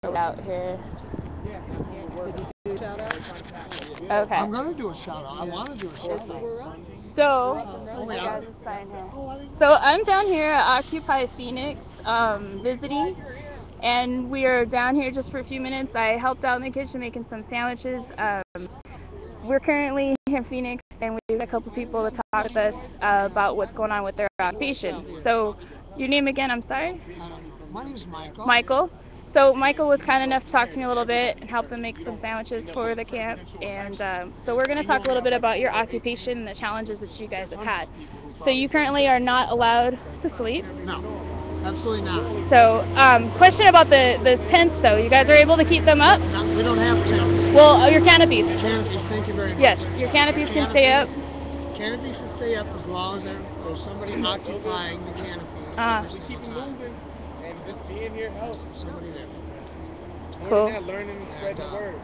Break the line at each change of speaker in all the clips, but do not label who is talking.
out here. Okay.
I'm gonna do a shout out. I want to do a shout out.
So,
Oh
you
yeah.
guys are sign here.
Oh, I didn't
So
know.
I'm down here at Occupy Phoenix, visiting, and we are down here just for a few minutes. I helped out in the kitchen making some sandwiches. We're currently here in Phoenix, and we've got a couple people to talk with us about what's going on with their occupation. So, your name again? I'm sorry.
I don't know. My name's Michael.
Michael. So Michael was kind enough to talk to me a little bit and help them make some sandwiches for the camp. And so we're going to talk a little bit about your occupation and the challenges that you guys have had. So you currently are not allowed to sleep.
No, absolutely not.
So question about the tents though. You guys are able to keep them up?
No, we don't have tents.
Well, your canopies.
Canopies, thank you very much.
Yes, your canopies can stay up.
Canopies can stay up as long as there's somebody occupying the canopy.
Uh-huh.
Keep it moving, and just being here helps.
Somebody there.
Cool.
Learning and spreading the word.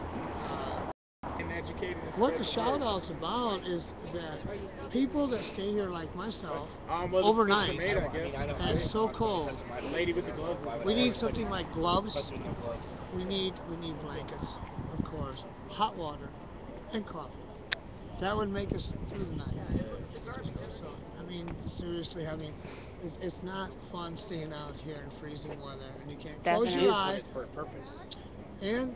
And educating and
What the
spreading
shout out's about is that people that stay here like myself
well,
overnight,
made, I guess.
and it's so cold.
The lady with the gloves.
We need something like gloves. We need blankets, of course, hot water, and coffee. That would make us through the night. So, I mean, seriously, it's not fun staying out here in freezing weather, and you can't close your eyes.
For a purpose.
And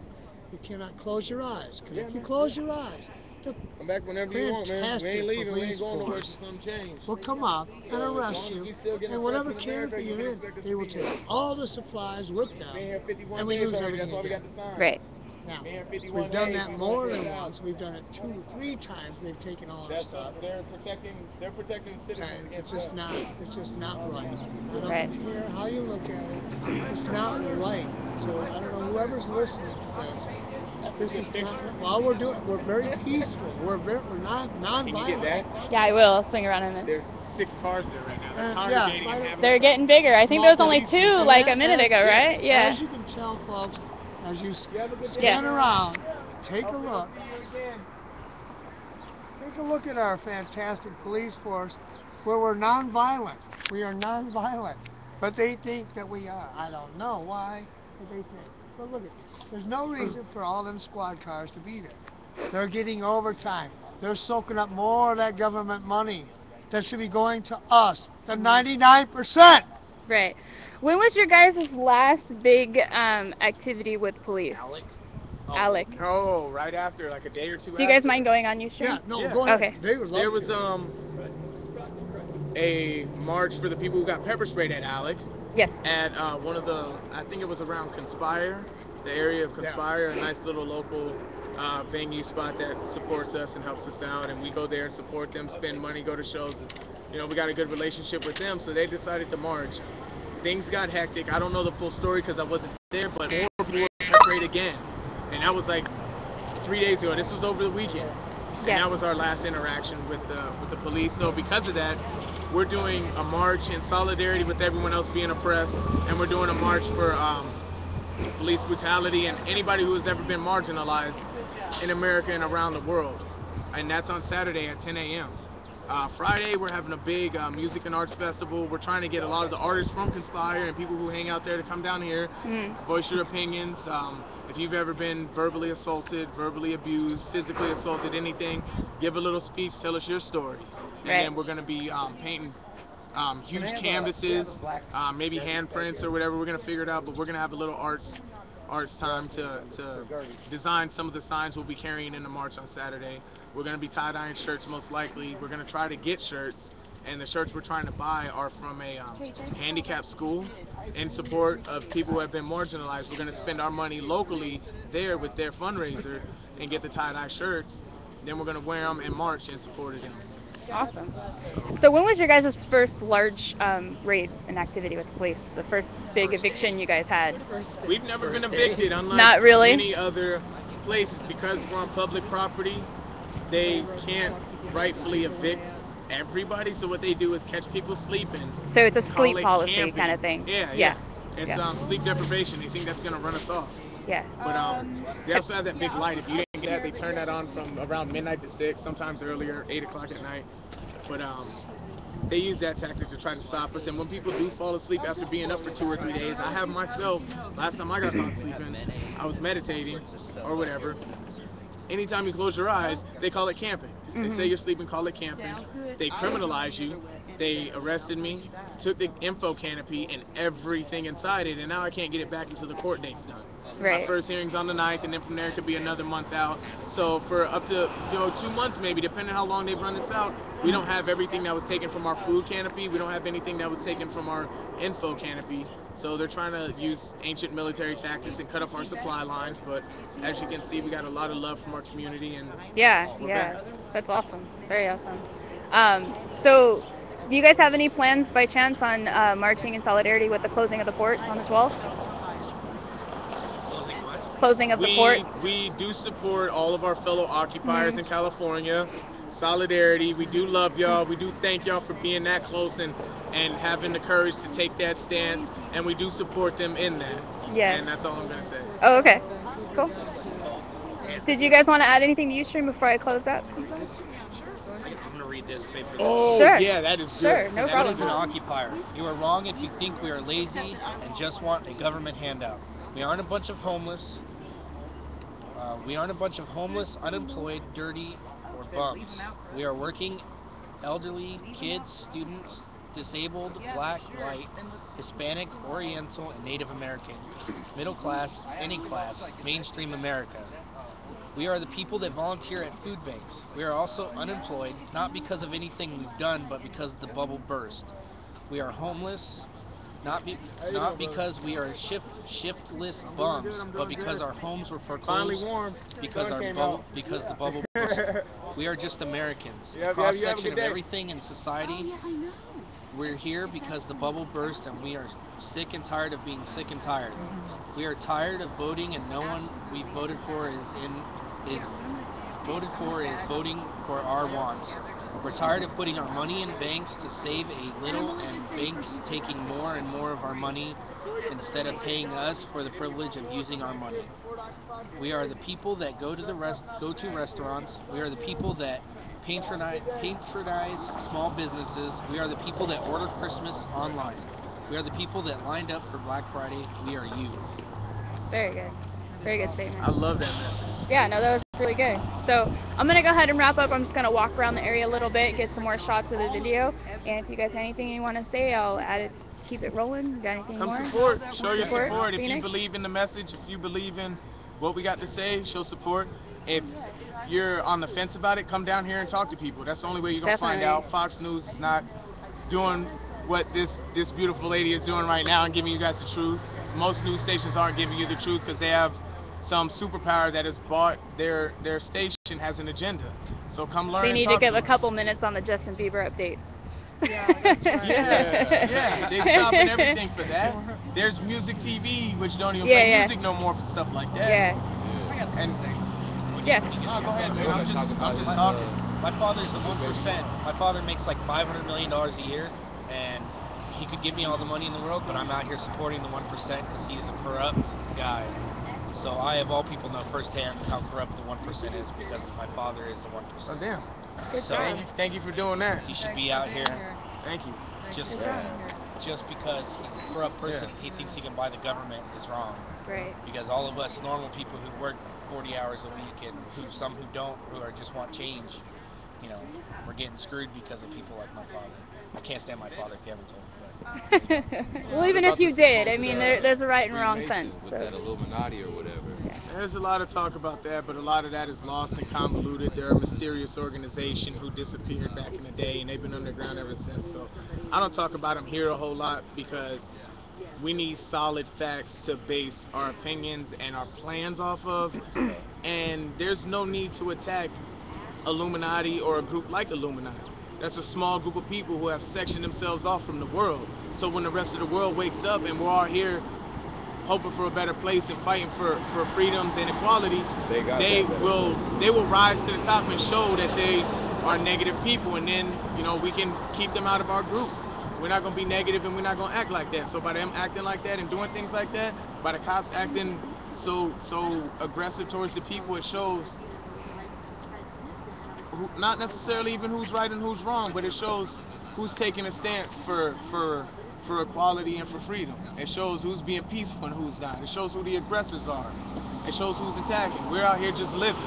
you cannot close your eyes, because if you close your eyes, the
Come back whenever you want, man. We
fantastic
ain't leaving. We
police
ain't going nowhere
force
till something change.
will come up and arrest you, and whatever canopy you're in, they will take all the supplies with them,
Been here 51
and we
days
lose
already. That's
everything
why we
again.
got the sign.
Right.
Now,
Been here 51
we've done
days,
that
we
more
won't
than
get out.
once. We've done it 2, 3 times. They've taken all our
That's
stuff.
they're protecting the citizens
And
against
it's
us.
just not right. I don't
Right.
care how you look at it. It's not right. So I don't know whoever's listening to this. This is not. While we're very peaceful. We're not
Can you get
nonviolent.
that?
Yeah, I will. I'll swing around in a minute.
There's 6 cars there right now. They're
Yeah,
congregating and having
They're getting bigger. I think there was only
Small
2
police
like a
and
minute
as-
ago, right? Yeah.
As you can tell, folks, as you
Yeah.
scan around, take a
Hopefully
look.
we'll see you again.
Take a look at our fantastic police force, where we're nonviolent. We are nonviolent, but they think that we are. I don't know why, but they think. But look at, there's no reason for all them squad cars to be there. They're getting overtime. They're soaking up more of that government money that should be going to us. The 99%.
Right. When was your guys' last big activity with police? Alec.
Oh, right after, like a day or two
Do you guys
after.
mind going on Ustream?
Yeah, no,
Yeah.
go ahead.
Okay.
They would love
There was
to.
a march for the people who got pepper sprayed at Alec
Yes.
at one of the, I think it was around Conspire, the area of Conspire, a nice little local venue spot that supports us and helps us out, and we go there and support them, spend money, go to shows. You know, we got a good relationship with them, so they decided to march. Things got hectic. I don't know the full story because I wasn't there, but more people were sprayed again, and that was like 3 days ago. This was over the weekend. And
Yeah.
that was our last interaction with the police. So because of that, we're doing a march in solidarity with everyone else being oppressed, and we're doing a march for police brutality and anybody who has ever been marginalized in America and around the world. And that's on Saturday at 10 a.m. Friday, we're having a big music and arts festival. We're trying to get a lot of the artists from Conspire and people who hang out there to come down here, voice your opinions. If you've ever been verbally assaulted, verbally abused, physically assaulted, anything, give a little speech, tell us your story. And
Right.
then we're going to be painting huge canvases, maybe handprints or whatever. We're going to figure it out, but we're going to have a little arts time to design some of the signs we'll be carrying in the march on Saturday. We're going to be tie-dyeing shirts most likely. We're going to try to get shirts, and the shirts we're trying to buy are from a handicapped school in support of people who have been marginalized. We're going to spend our money locally there with their fundraiser and get the tie-dye shirts. Then we're going to wear them and march in support of them.
Awesome. So when was your guys' first large raid and activity with the police? The first big eviction you guys had?
We've never been evicted, unlike
Not really?
many other places, because we're on public property. They can't rightfully evict everybody, so what they do is catch people sleeping.
So it's a
Call
sleep
it
policy
camping.
kind of thing.
Yeah.
Yeah.
It's
Yeah.
sleep deprivation. They think that's gonna run us off.
Yeah.
But they also have that big light. If you didn't get that, they turn that on from around midnight to 6, sometimes earlier, 8 o'clock at night. But they use that tactic to try to stop us. And when people do fall asleep after being up for 2 or 3 days, I have myself, last time I got caught sleeping, I was meditating or whatever. Anytime you close your eyes, they call it camping. They say you're sleeping, call it camping. They criminalize you. They arrested me, took the info canopy and everything inside it, and now I can't get it back until the court date's done.
Right.
My first hearing's on the 9th, and then from there it could be another month out. So for up to 2 months maybe, depending on how long they've run this out, we don't have everything that was taken from our food canopy. We don't have anything that was taken from our info canopy. So they're trying to use ancient military tactics and cut off our supply lines. But as you can see, we got a lot of love from our community, and
Yeah,
we're
yeah.
back.
That's awesome. Very awesome. So do you guys have any plans by chance on marching in solidarity with the closing of the ports on the 12th?
Closing what?
Closing of the ports?
We do support all of our fellow occupiers in California. Solidarity. We do love y'all. We do thank y'all for being that close and having the courage to take that stance. And we do support them in that.
Yeah.
And that's all I'm gonna say.
Oh, okay. Cool. Did you guys want to add anything to Ustream before I close up?
I'm gonna read this paper.
Oh,
Sure.
yeah, that is
Sure,
good.
no
That
problem.
is an occupier. You are wrong if you think we are lazy and just want a government handout. We aren't a bunch of homeless. Unemployed, dirty, or bums. We are working, elderly, kids, students, disabled, black, white, Hispanic, Oriental, and Native American, middle class, any class, mainstream America. We are the people that volunteer at food banks. We are also unemployed, not because of anything we've done, but because the bubble burst. We are homeless, not because we are shiftless bums, but because our homes were
Finally
foreclosed,
warm.
because
Sun
our
came
bubble,
out.
because the bubble burst. We are just Americans,
Yep,
a cross
you have a
section
good
of
day.
everything in society. We're here because the bubble burst, and we are sick and tired of being sick and tired. We are tired of voting, and no one we voted for is voting for our wants. We're tired of putting our money in banks to save a little, and banks taking more and more of our money instead of paying us for the privilege of using our money. We are the people that go to restaurants. We are the people that patronize small businesses. We are the people that order Christmas online. We are the people that lined up for Black Friday. We are you.
Very good. Very good
I
statement.
love that message.
Yeah, no, that was really good. So I'm going to go ahead and wrap up. I'm just going to walk around the area a little bit, get some more shots of the video. And if you guys have anything you want to say, I'll add it, keep it rolling. You got anything
Come
more?
support. Show your
Support,
support. If you
Phoenix?
believe in the message, if you believe in what we got to say, show support. If you're on the fence about it, come down here and talk to people. That's the only way you're going to find
Definitely.
out. Fox News is not doing what this beautiful lady is doing right now and giving you guys the truth. Most news stations aren't giving you the truth because they have some superpower that has bought their station has an agenda. So come learn
They
and
need to
talk
give
to
a couple
us.
minutes on the Justin Bieber updates.
Yeah, that's right.
Yeah, they stopping everything for that. There's music TV, which don't even
Yeah,
play
yeah.
music no more for stuff like that.
Yeah.
I got something to say.
Yeah.
Oh, go ahead, man. I'm just
My-
talking.
My father's the 1%. My father makes like $500 million a year, and he could give me all the money in the world, but I'm out here supporting the 1% because he is a corrupt guy. So I, of all people, know firsthand how corrupt the 1% is because my father is the 1%.
Oh, damn.
So
Thank you for doing that.
he should be out here
Thank you.
just because he's a corrupt person. He thinks he can buy the government is wrong.
Right.
Because all of us normal people who work 40 hours a week and some who don't, who are just want change, you know, we're getting screwed because of people like my father. I can't stand my father if you haven't told me,
Well, even if you did, I mean, there's a right and wrong fence.
With
So.
that Illuminati or whatever.
There's a lot of talk about that, but a lot of that is lost and convoluted. They're a mysterious organization who disappeared back in the day, and they've been underground ever since. So I don't talk about them here a whole lot because we need solid facts to base our opinions and our plans off of. And there's no need to attack Illuminati or a group like Illuminati. That's a small group of people who have sectioned themselves off from the world. So when the rest of the world wakes up and we're all here hoping for a better place and fighting for freedoms and equality, they will rise to the top and show that they are negative people, and then we can keep them out of our group. We're not gonna be negative and we're not gonna act like that. So by them acting like that and doing things like that, by the cops acting so aggressive towards the people, it shows not necessarily even who's right and who's wrong, but it shows who's taking a stance for equality and for freedom. It shows who's being peaceful and who's not. It shows who the aggressors are. It shows who's attacking. We're out here just living.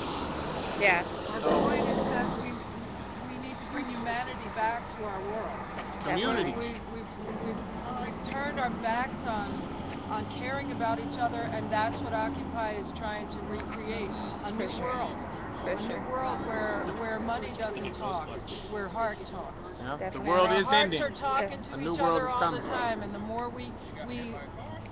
Yeah.
Our point is that we need to bring humanity back to our world.
Community.
We've turned our backs on caring about each other, and that's what Occupy is trying to recreate. A
For
new
sure.
world.
For
A
sure.
new world where money doesn't talk, where heart talks.
Yeah, the
Definitely.
world
And our
is
hearts
ending.
are talking
A
to
new
each
world
other
is
all the
coming.
time, and the more we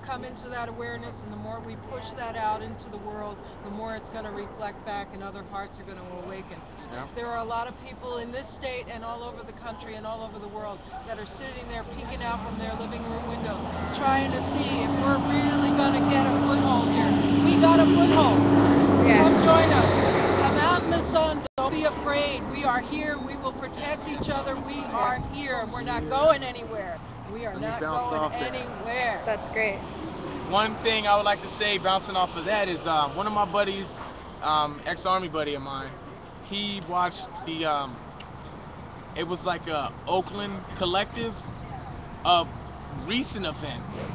come into that awareness and the more we push that out into the world, the more it's going to reflect back and other hearts are going to awaken.
Yeah.
There are a lot of people in this state and all over the country and all over the world that are sitting there peeking out from their living room windows, trying to see if we're really going to get a foothold here. We got a foothold.
Yeah.
Come join us. Come out in the sun. Don't be afraid. We are here. We will protect each other. We are here. We're not going anywhere. We are
Let me
not
bounce
going
off that.
anywhere.
That's great.
One thing I would like to say, bouncing off of that, is one of my buddies, ex-army buddy of mine, he watched the, it was like a Oakland collective of recent events,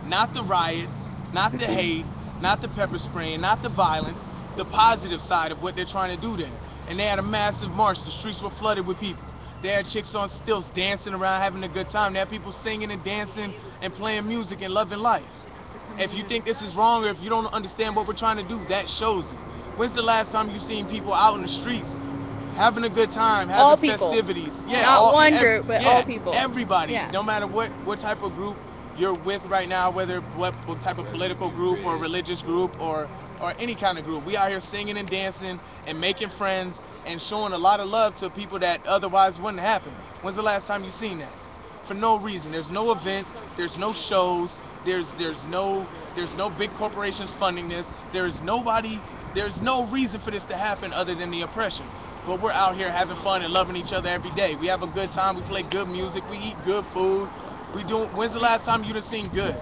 not the riots, not the hate, not the pepper spraying, not the violence, the positive side of what they're trying to do there. And they had a massive march. The streets were flooded with people. They had chicks on stilts dancing around, having a good time. They had people singing and dancing and playing music and loving life. If you think this is wrong or if you don't understand what we're trying to do, that shows it. When's the last time you've seen people out in the streets having a good time, having
All people.
festivities?
Not one group, but all people.
Everybody.
Yeah.
No matter what type of group you're with right now, whether what type of political group or religious group or any kind of group. We out here singing and dancing and making friends and showing a lot of love to people that otherwise wouldn't happen. When's the last time you seen that? For no reason. There's no event, there's no shows, there's no big corporations funding this. There's no reason for this to happen other than the oppression. But we're out here having fun and loving each other every day. We have a good time, we play good music, we eat good food. When's the last time you done seen good?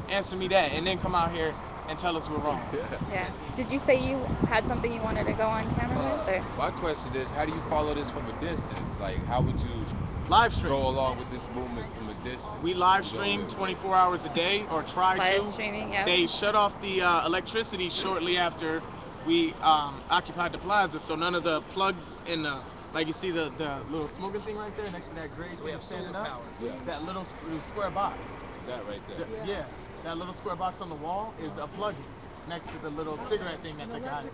Answer me that, and then come out here and tell us we're wrong.
Yeah. Did you say you had something you wanted to go on camera with? Or?
My question is, how do you follow this from a distance? Like, how would you
Live stream.
go along with this movement from a distance?
We live stream 24 hours a day, or try to.
Live streaming, yeah.
They shut off the electricity shortly after we occupied the plaza, so none of the plugs in the, like you see the little smoking thing right there next to that gray
So we
thing
have
standing
solar
up?
power.
Yeah,
That little square box.
that right there.
Yeah, that little square box on the wall is a plug-in next to the little cigarette thing that they got.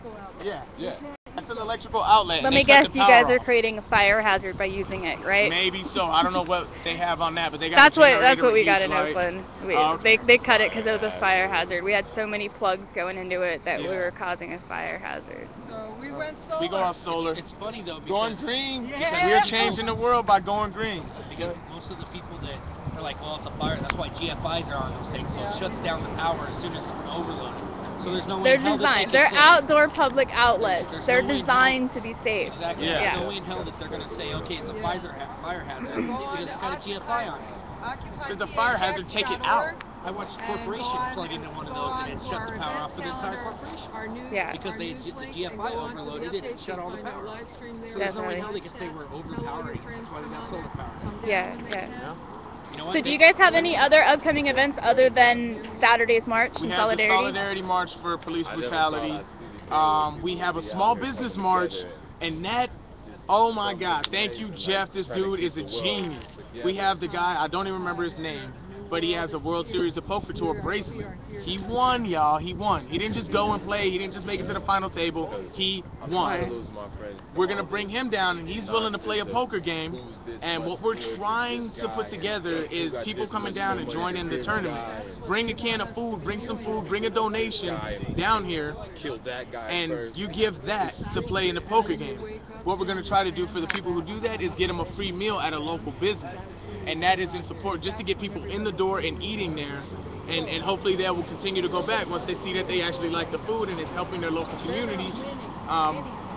Yeah,
Yeah.
that's an electrical outlet.
Let
and
me
they cut
guess,
the
you guys
power
are
off.
creating a fire hazard by using it, right?
Maybe so. I don't know what they have on that, but they got.
That's
a
what
generator
we
with
got
huge
in
lights.
Oakland.
Okay.
They cut it because it was a fire hazard. We had so many plugs going into it that we
Yeah.
were causing a fire hazard.
So we went solar.
We go off solar.
It's funny though
Going
because
green.
Yeah.
We're changing the world by going green.
most of the people that are like, well, it's a fire. That's why GFIs are on those things. So it shuts down the power as soon as it's overloaded. So there's no way
They're
in hell that
designed.
they
They're
can say,
outdoor public outlets.
There's
They're
no way in
designed to be safe.
Exactly.
Yeah.
There's no way in hell that they're going to say, okay, it's a fire hazard because it's got a GFI on it.
Occupy
There's a fire hazard, take it out.
I watched
and
corporation
go on-
plug into one of
go
those
on
and it
to
shut
our
the power
events
off for the entire
calendar,
corporation.
our news,
Yeah.
Because
our
they
news
the
link,
GFI
and go on to the
overloaded it and
updates.
shut all the
Find our
power.
live stream there.
So there's no way in
Definitely.
hell they can say we're overpowering. That's why we got solar power.
Come down
Yeah,
when they
yeah.
can.
Yeah.
You know what?
So do you guys have any other upcoming events other than Saturday's march
We
in
have the
solidarity?
Solidarity March for police
I never
brutality.
thought I'd see this day.
We have a
Be
small
out here
business
coming
march,
together
and that,
just
oh my
some
God, thank you,
information,
Jeff.
like,
This
trying to
dude
keep
is a
the world
genius.
together.
We have the guy, I don't even remember his name, but he has a World Series of Poker Tour bracelet. He won, y'all. He won. He didn't just go and play. He didn't just make it to the final table. He
I'm not gonna
won.
lose my friends to
We're gonna
all
bring
this
him down, and he's willing to play a
nonsense of
poker game.
who's this
And
much
what we're
good with
trying
this
to
guy
put
and
together
who
is
got
people
this
coming
much
down
more
and
money
joining
than
the
this
tournament.
guy and
Bring a can of food, bring some food, bring a donation
guy and
down here,
killed that guy
and
first.
you give that to play in the poker game. What we're gonna try to do for the people who do that is get them a free meal at a local business, and that is in support just to get people in the door and eating there, and hopefully they will continue to go back once they see that they actually like the food and it's helping their local community.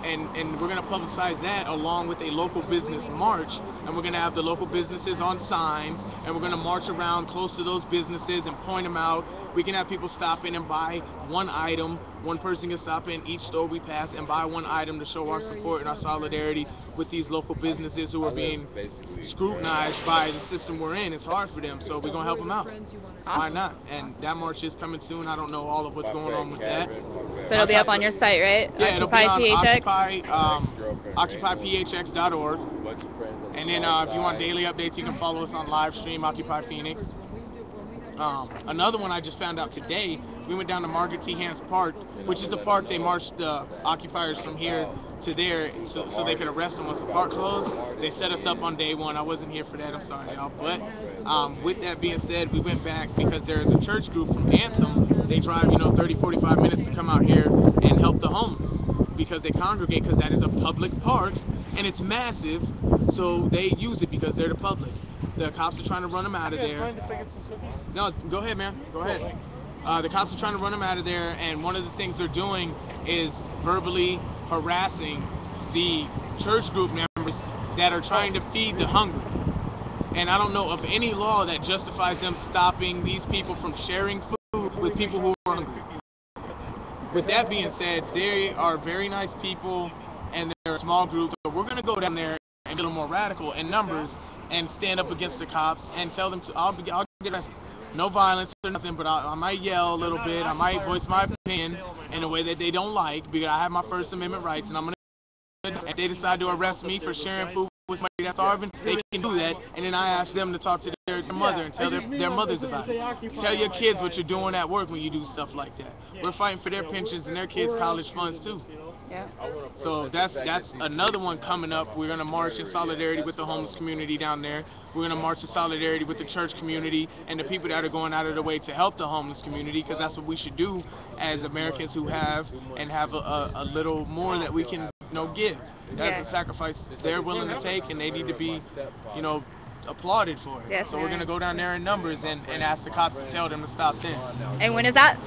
and we're going to publicize that along with a local business march, and we're going to have the local businesses on signs, and we're going to march around close to those businesses and point them out. We can have people stop in and buy one item. One person can stop in each store we pass and buy one item to show our support and our solidarity with these local businesses who are being scrutinized by the system we're in. It's hard for them, so we're going to help them out.
Awesome.
Why not? And that march is coming soon. I don't know all of what's going on with that.
But it'll be up on your site, right?
Yeah, it'll be on
OccupyPHX?
OccupyPHX.org. And then if you want daily updates, you can follow us on live stream, Occupy Phoenix. Another one I just found out today, we went down to Margaret T. Hans Park, which is the park they marched the occupiers from here to there so they could arrest them once the park closed. They set us up on day one. I wasn't here for that, I'm sorry, y'all. But with that being said, we went back because there is a church group from Anthem. They drive, 30, 45 minutes to come out here and help the homeless because they congregate, because that is a public park and it's massive, so they use it because they're the public. The cops are trying to run them out of there. No, go ahead, man. Go ahead. The cops are trying to run them out of there, and one of the things they're doing is verbally harassing the church group members that are trying to feed the hungry. And I don't know of any law that justifies them stopping these people from sharing food with people who are hungry. With that being said, they are very nice people, and they're a small group, so we're going to go down there and get a little more radical in numbers and stand up against the cops and tell them I'll get arrested. No violence or nothing, but I might yell a little bit. I might voice my opinion in a way that they don't like, because I have my First Amendment rights, and I'm gonna. If they decide to arrest me for sharing food with somebody that's starving, they can do that, and then I ask them to talk to their mother and tell their mothers about it. Tell your kids what you're doing at work when you do stuff like that. We're fighting for their pensions and their kids' college funds too.
Yeah.
So that's another one coming up. We're gonna march in solidarity with the homeless community down there. We're gonna march in solidarity with the church community and the people that are going out of their way to help the homeless community, because that's what we should do as Americans who have a little more that we can give. That's a sacrifice they're willing to take, and they need to be applauded for it.
Yes,
so we're gonna go down there in numbers and ask the cops to tell them to stop then.
And when is that?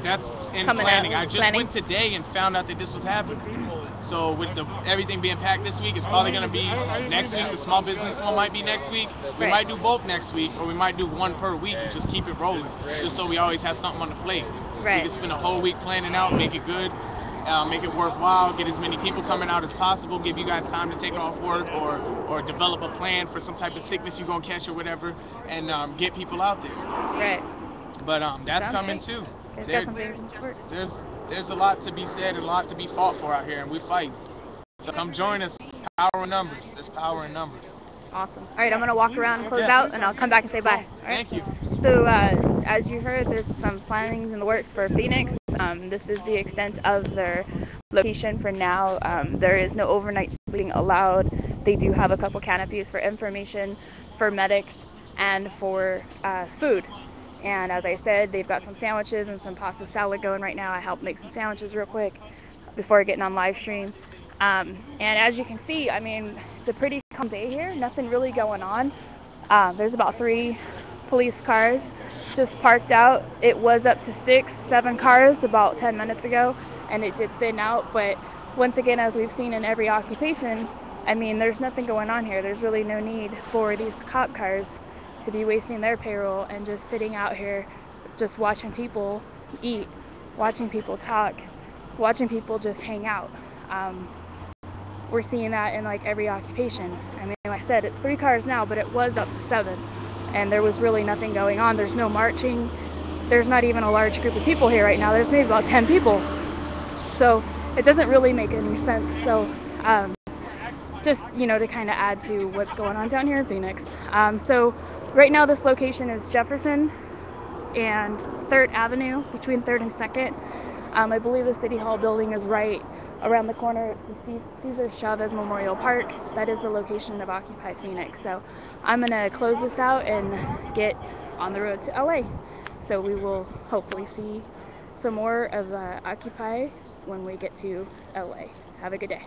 That's in
Coming
planning.
out.
I just went today and found out that this was happening. So with everything being packed this week, it's probably going to be next week. The small business one might be next week. We might do both next week, or we might do one per week and just keep it rolling, just so we always have something on the plate.
Right.
We can spend a whole week planning out, make it good, make it worthwhile, get as many people coming out as possible, give you guys time to take off work or develop a plan for some type of sickness you're going to catch or whatever, and get people out there.
Right.
But that's
Sounds
coming
great.
too. There's a lot to be said and a lot to be fought for out here, and we fight. So come join us. Power in numbers. There's power in numbers.
Awesome. All right, I'm going to walk around and close out, and I'll come back and say bye. All right?
Thank you.
So as you heard, there's some plannings in the works for Phoenix. This is the extent of their location for now. There is no overnight sleeping allowed. They do have a couple canopies for information, for medics, and for food. And as I said, they've got some sandwiches and some pasta salad going right now. I helped make some sandwiches real quick before getting on live stream. And as you can see, I mean, it's a pretty calm day here. Nothing really going on. There's about 3 police cars just parked out. It was up to 6, 7 cars about 10 minutes ago, and it did thin out. But once again, as we've seen in every occupation, I mean, there's nothing going on here. There's really no need for these cop cars to be wasting their payroll and just sitting out here just watching people eat, watching people talk, watching people just hang out. We're seeing that in like every occupation. I mean, like I said, it's 3 cars now, but it was up to 7, and there was really nothing going on. There's no marching. There's not even a large group of people here right now. There's maybe about 10 people. So it doesn't really make any sense. So just, to kind of add to what's going on down here in Phoenix. So right now this location is Jefferson and 3rd Avenue, between 3rd and 2nd. I believe the City Hall building is right around the corner. It's the Cesar Chavez Memorial Park. That is the location of Occupy Phoenix. So I'm going to close this out and get on the road to LA. So we will hopefully see some more of Occupy when we get to LA. Have a good day.